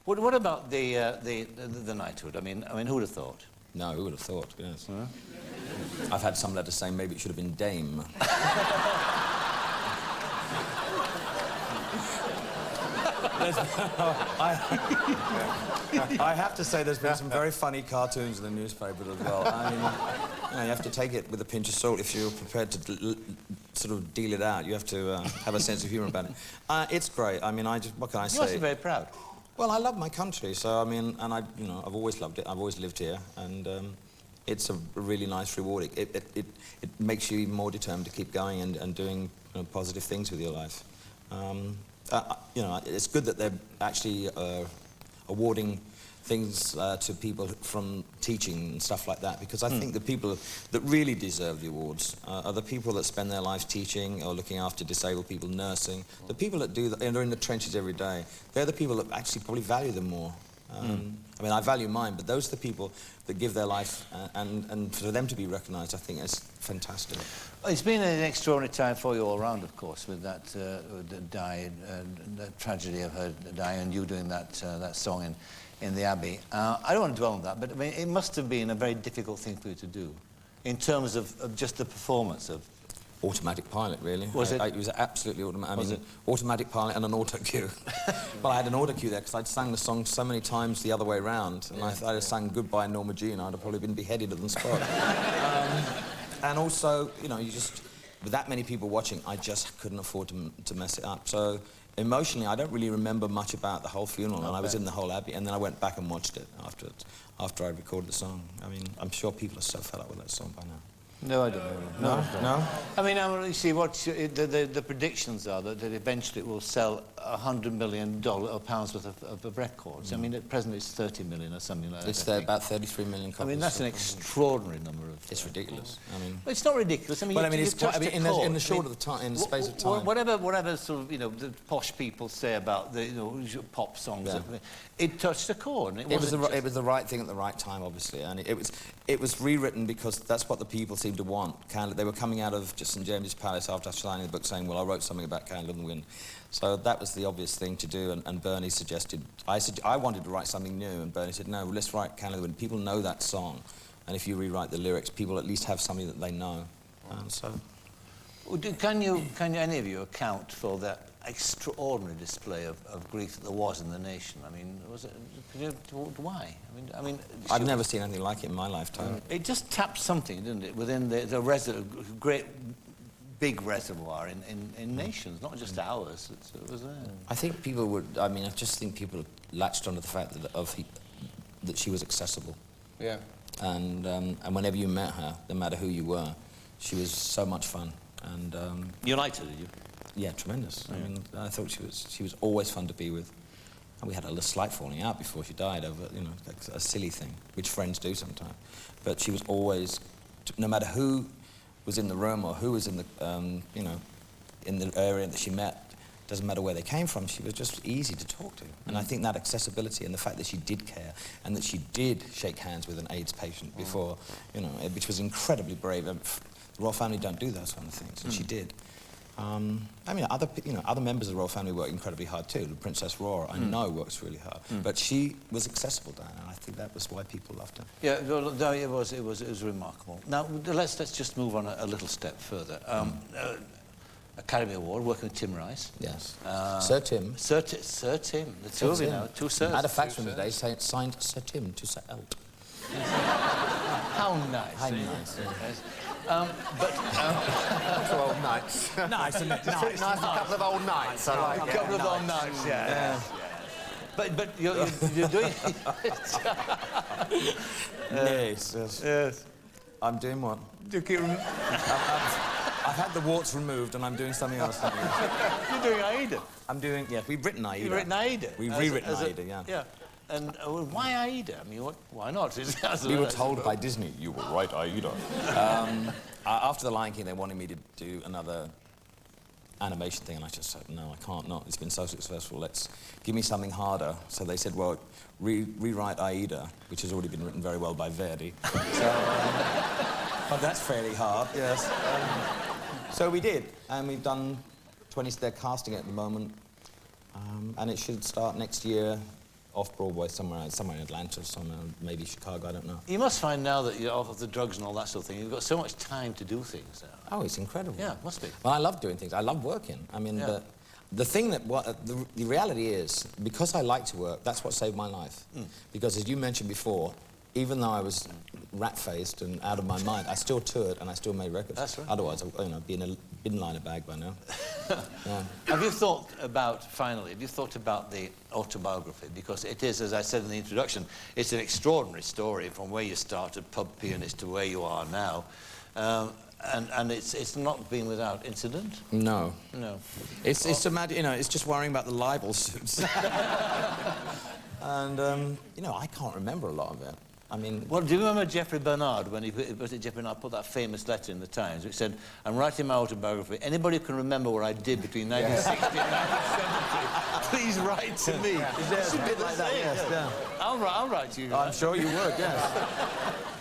What about the knighthood? I mean, who would have thought? No, who would have thought? Yes. Huh? I've had some letters saying maybe it should have been Dame. I have to say there's been some very funny cartoons in the newspaper as well. I mean, you have to take it with a pinch of salt if you're prepared to sort of deal it out. You have to have a sense of humour about it. It's great. I mean, what can I say? You must be very proud. Well, I love my country, so I mean, and I've always loved it. I've always lived here, and it's a really nice reward. It makes you even more determined to keep going and doing positive things with your life. It's good that they're actually awarding things to people from teaching and stuff like that, because I think the people that really deserve the awards are the people that spend their lives teaching or looking after disabled people, nursing. The people that do that, and are in the trenches every day, they're the people that actually probably value them more. I mean, I value mine, but those are the people that give their life, and for them to be recognised, I think is fantastic. Well, it's been an extraordinary time for you all round, of course, with that Di, the tragedy of her dying, and you doing that song in the Abbey. I don't want to dwell on that, but I mean, it must have been a very difficult thing for you to do, in terms of just the performance of... Automatic pilot, really. Was it? It was absolutely automatic. I mean, automatic pilot and an auto cue. Well, I had an auto cue there because I'd sang the song so many times the other way round, and if I'd have sang Goodbye Norma Jean, I'd have probably been beheaded on the spot. And also, you just, with that many people watching, I just couldn't afford to mess it up. So emotionally, I don't really remember much about the whole funeral, and I was in the whole Abbey, and then I went back and watched it after I recorded the song. I mean, I'm sure people are so fed up with that song by now. No, I don't know. No? I mean, you see, the predictions are that eventually it will sell $100 million or pounds worth of records. I mean, at present it's 30 million or something like that. It's about 33 million copies. I mean, that's an extraordinary number of... It's ridiculous. I mean... Well, it's not ridiculous. I mean, well, it's quite, in the short of the time, in the space of time. Whatever sort of, the posh people say about the, pop songs, it touched a chord. And it was the right thing at the right time, obviously, and it was rewritten because that's what the people seemed to want. They were coming out of St James's Palace after signing the book saying, well, I wrote something about Candle in the Wind. So that was the obvious thing to do, and Bernie suggested... I wanted to write something new, and Bernie said, no, let's write Candle in the Wind. People know that song, and if you rewrite the lyrics, people at least have something that they know. And so... Well, can any of you account for that extraordinary display of grief that there was in the nation? I mean, why? I mean, I've never seen anything like it in my lifetime. It just tapped something, didn't it, within the great big reservoir in nations, not just ours. It was there. I think people would. I mean, I just think people latched onto the fact that she was accessible. Yeah. And whenever you met her, no matter who you were, she was so much fun. And you liked her, did you? Yeah, tremendous. Yeah. I mean, I thought she was always fun to be with. And we had a slight falling out before she died over, a silly thing, which friends do sometimes. But she was always, no matter who was in the room or who was in the, in the area that she met, doesn't matter where they came from, she was just easy to talk to. And I think that accessibility and the fact that she did care and that she did shake hands with an AIDS patient before, which was incredibly brave. The royal family don't do those kind of things, and she did. I mean, other members of the royal family work incredibly hard too. The Princess Royal, I know, works really hard. But she was accessible, Diana, and I think that was why people loved her. Yeah, it was remarkable. Now, let's just move on a little step further. Academy Award, working with Tim Rice. Yes. Sir Tim. Sir Tim. The two of you now, two sirs. I had a fax from today saying signed Sir Tim to Sir Elton. How nice. How nice. Couple of old nights. Nice, isn't it? Nice, a couple of old nights. A couple of old nights, yeah. But you're doing it. Yes. I'm doing what? I've had the warts removed and I'm doing something else now. You're doing Aida? I'm doing, yeah, we've written Aida. You've written Aida? We've rewritten Aida, yeah. Yeah. And why Aida? I mean, why not? We were told by Disney, you will write Aida. After The Lion King, they wanted me to do another animation thing, and I just said, no, I can't not. It's been so successful. Give me something harder. So they said, well, rewrite Aida, which has already been written very well by Verdi. But that's fairly hard, yes. So we did, and we've done they're casting it at the moment, and it should start next year. off Broadway somewhere in Atlanta or somewhere, maybe Chicago, I don't know. You must find now that you're off of the drugs and all that sort of thing, you've got so much time to do things now. Oh, it's incredible. Yeah, must be. Well, I love doing things. I love working. I mean, Yeah. the thing that, the reality is, because I like to work, that's what saved my life. Because as you mentioned before, even though I was rat-faced and out of my mind, I still toured and I still made records. That's right. Otherwise, I'd be in a bin liner bag by now. Yeah. Have you thought about, finally, have you thought about the autobiography? Because it is, as I said in the introduction, it's an extraordinary story from where you started, pub pianist, to where you are now. And it's not been without incident? No. No. It's a mad, you know, it's just worrying about the libel suits. And, you know, I can't remember a lot of it. I mean... Well, do you remember Geoffrey Bernard, when Geoffrey Bernard put that famous letter in the Times, which said, I'm writing my autobiography. Anybody who can remember what I did between 1960 and 1970, please write to me. It's a bit like that, yes. Yeah. I'll write to you. I'm sure you would, yes.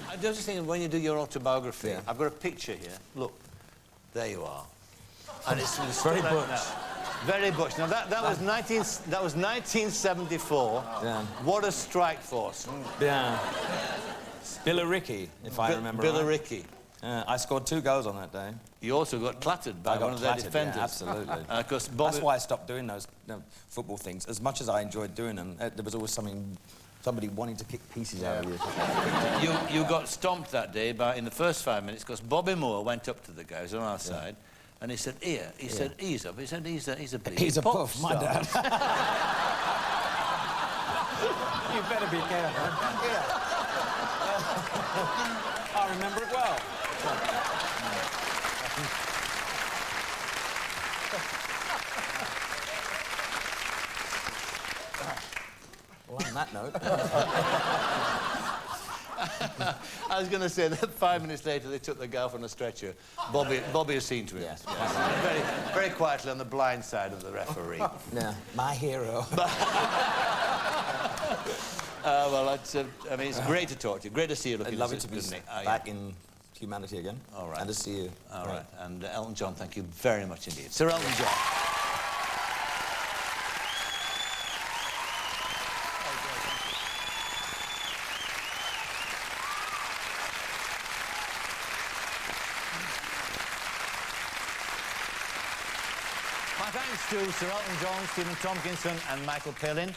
I'm just thinking, when you do your autobiography, I've got a picture here. Look, there you are. And it's very butch. Very butch. Now, that was 1974. Yeah. What a strike force. Yeah. Billericay, if I remember right. Billericay. I scored 2 goals on that day. You also got clattered by one of their defenders. Yeah, absolutely. That's why I stopped doing those football things. As much as I enjoyed doing them, there was always somebody wanting to kick pieces out of you. You got stomped that day in the first 5 minutes because Bobby Moore went up to the guys on our side and he said, "Here," he said, "Ease up." He said, "He's a puff, my dad." You better be careful. Yeah. I remember it well. Well, on that note... I was going to say that 5 minutes later they took the guy off on a stretcher. Bobby was seen to it. Yes. Very, very quietly on the blind side of the referee. Yeah, my hero. Well, I mean, it's great to talk to you. Great to see you looking. I'd love it to be back in humanity again. All right. And to see you. All right. And Elton John, thank you very much indeed. Sir Elton John. My thanks to Sir Elton John, Stephen Tompkinson and Michael Palin.